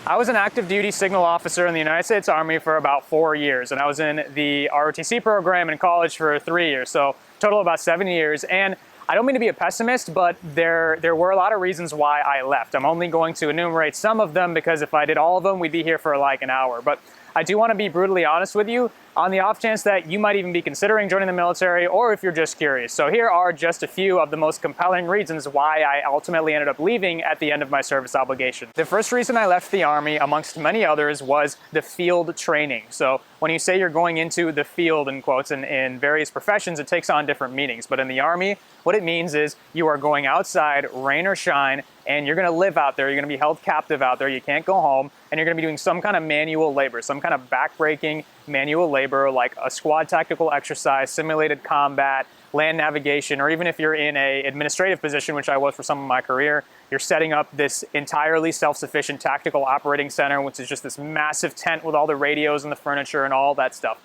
I was an active duty signal officer in the United States Army for about 4 years, and I was in the ROTC program in college for 3 years, so total about 7 years. And I don't mean to be a pessimist, but there were a lot of reasons why I left. I'm only going to enumerate some of them because if I did all of them, we'd be here for like an hour. But I do want to be brutally honest with you on the off chance that you might even be considering joining the military, or if you're just curious. So here are just a few of the most compelling reasons why I ultimately ended up leaving at the end of my service obligation. The first reason I left the Army, amongst many others, was the field training. So when you say you're going into the field, in quotes, in various professions, it takes on different meanings. But in the Army, what it means is you are going outside, rain or shine, and you're going to live out there. You're going to be held captive out there. You can't go home, and you're going to be doing some kind of manual labor, some kind of backbreaking manual labor, like a squad tactical exercise, simulated combat, land navigation, or even if you're in an administrative position, which I was for some of my career, you're setting up this entirely self-sufficient tactical operating center, which is just this massive tent with all the radios and the furniture and all that stuff.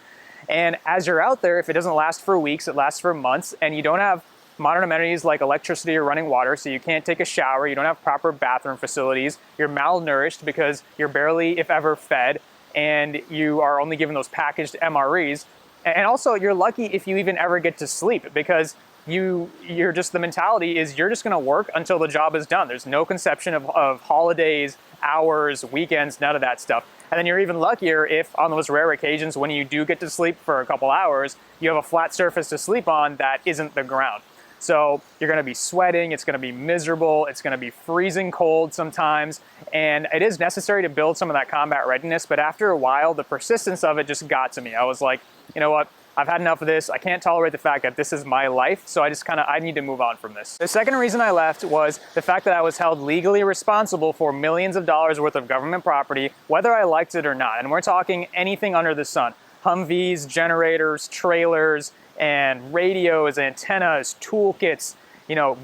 And as you're out there, if it doesn't last for weeks, it lasts for months, and you don't have modern amenities like electricity or running water, so you can't take a shower, you don't have proper bathroom facilities, you're malnourished because you're barely, if ever, fed, and you are only given those packaged MREs. And also, you're lucky if you even ever get to sleep, because you're just, the mentality is you're just gonna work until the job is done. There's no conception of holidays, hours, weekends, none of that stuff. And then you're even luckier if on those rare occasions when you do get to sleep for a couple hours, you have a flat surface to sleep on that isn't the ground. So you're going to be sweating, it's going to be miserable, it's going to be freezing cold sometimes, and it is necessary to build some of that combat readiness, but after a while, the persistence of it just got to me. I was like, you know what, I've had enough of this, I can't tolerate the fact that this is my life, so I need to move on from this. The second reason I left was the fact that I was held legally responsible for millions of dollars worth of government property, whether I liked it or not, and we're talking anything under the sun. Humvees, generators, trailers, and radios, antennas, toolkits,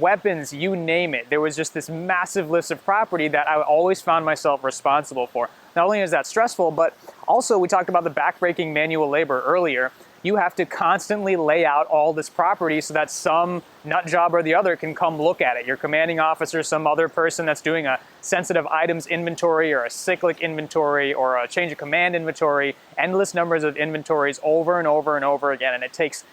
weapons, you name it. There was just this massive list of property that I always found myself responsible for. Not only is that stressful, but also we talked about the backbreaking manual labor earlier. You have to constantly lay out all this property so that some nut job or the other can come look at it. Your commanding officer, some other person that's doing a sensitive items inventory or a cyclic inventory or a change of command inventory, endless numbers of inventories over and over and over again. And it takes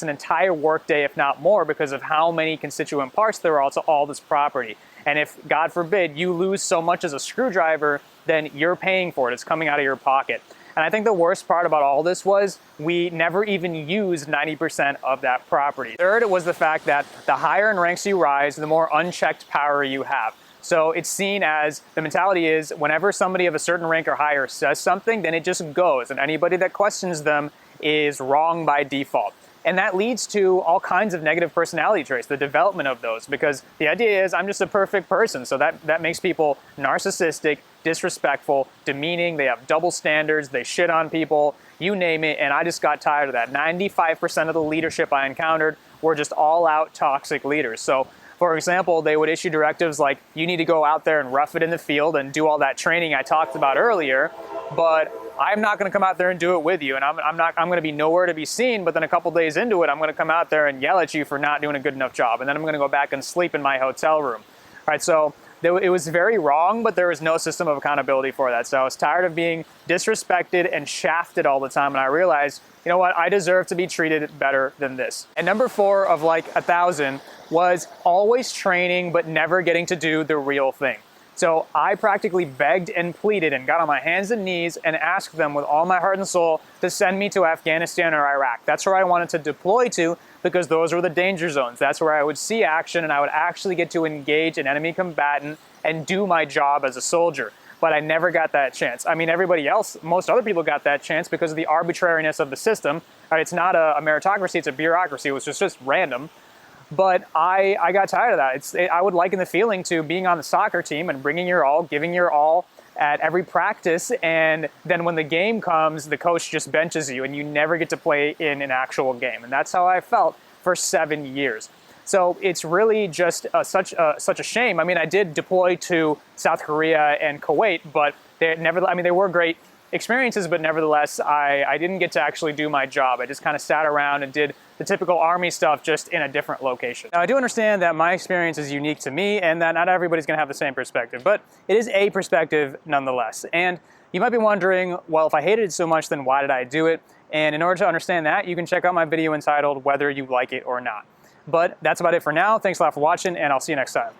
an entire workday, if not more, because of how many constituent parts there are to all this property. And if, God forbid, you lose so much as a screwdriver, then you're paying for it. It's coming out of your pocket. And I think the worst part about all this was we never even used 90% of that property. Third was the fact that the higher in ranks you rise, the more unchecked power you have. So it's seen as, the mentality is, whenever somebody of a certain rank or higher says something, then it just goes. And anybody that questions them is wrong by default. And that leads to all kinds of negative personality traits, the development of those, because the idea is I'm just a perfect person. So that makes people narcissistic, disrespectful, demeaning, they have double standards, they shit on people, you name it, and I just got tired of that. 95% of the leadership I encountered were just all-out toxic leaders. So, for example, they would issue directives like, you need to go out there and rough it in the field and do all that training I talked about earlier, but I'm not going to come out there and do it with you, and I'm going to be nowhere to be seen, but then a couple days into it, I'm going to come out there and yell at you for not doing a good enough job, and then I'm going to go back and sleep in my hotel room. All right, so it was very wrong, but there was no system of accountability for that. So I was tired of being disrespected and shafted all the time, and I realized, you know what, I deserve to be treated better than this. And number 4 of like 1,000 was always training, but never getting to do the real thing. So I practically begged and pleaded and got on my hands and knees and asked them with all my heart and soul to send me to Afghanistan or Iraq. That's where I wanted to deploy to, because those were the danger zones. That's where I would see action and I would actually get to engage an enemy combatant and do my job as a soldier. But I never got that chance. I mean, everybody else, most other people got that chance because of the arbitrariness of the system. It's not a meritocracy, it's a bureaucracy. It was just random. But I got tired of that. I would liken the feeling to being on the soccer team and bringing your all, giving your all at every practice, and then when the game comes, the coach just benches you and you never get to play in an actual game. And that's how I felt for 7 years. So it's really just such a shame. I mean, I did deploy to South Korea and Kuwait, but they were great experiences, but nevertheless, I didn't get to actually do my job. I just kind of sat around and did the typical Army stuff, just in a different location. Now, I do understand that my experience is unique to me and that not everybody's gonna have the same perspective, but it is a perspective nonetheless. And you might be wondering, well, if I hated it so much, then why did I do it? And in order to understand that, you can check out my video entitled Whether You Like It or Not. But that's about it for now. Thanks a lot for watching, and I'll see you next time.